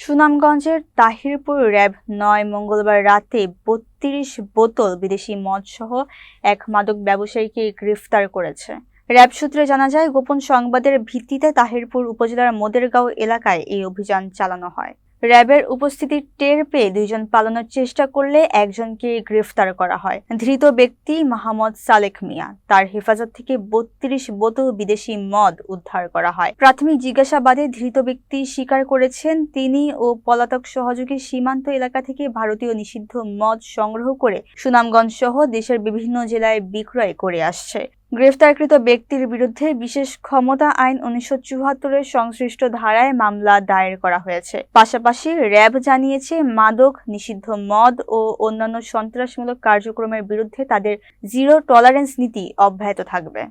সুনামগঞ্জের তাহিরপুর র্যাব-৯ মঙ্গলবার রাতে ৩২ বোতল বিদেশি মদসহ এক মাদক ব্যবসায়ীকে গ্রেফতার করেছে। র্যাব সূত্রে জানা যায়, গোপন সংবাদের ভিত্তিতে তাহিরপুর উপজেলার মোদেরগাঁও এলাকায় এই অভিযান চালানো হয়। র্যাবের উপস্থিতি টের পেয়ে দুইজন পালানোর চেষ্টা করলে একজনকে গ্রেফতার করা হয়। ধৃত ব্যক্তি মোহাম্মদ সালেক মিয়া। তার হেফাজত থেকে ৩২ বোতল বিদেশি মদ উদ্ধার করা হয়। প্রাথমিক জিজ্ঞাসাবাদে ধৃত ব্যক্তি স্বীকার করেছেন, তিনি ও পলাতক সহযোগী সীমান্ত এলাকা থেকে ভারতীয় নিষিদ্ধ মদ সংগ্রহ করে সুনামগঞ্জ সহ দেশের বিভিন্ন জেলায় বিক্রয় করে আসছে। গ্রেফতারকৃত ব্যক্তির বিরুদ্ধে বিশেষ ক্ষমতা আইন ১৯৭৪-এর সংশ্লিষ্ট ধারায় মামলা দায়ের করা হয়েছে। পাশাপাশি র্যাব জানিয়েছে, মাদক, নিষিদ্ধ মদ ও অন্যান্য সন্ত্রাসমূলক কার্যক্রমের বিরুদ্ধে তাদের জিরো টলারেন্স নীতি অব্যাহত থাকবে।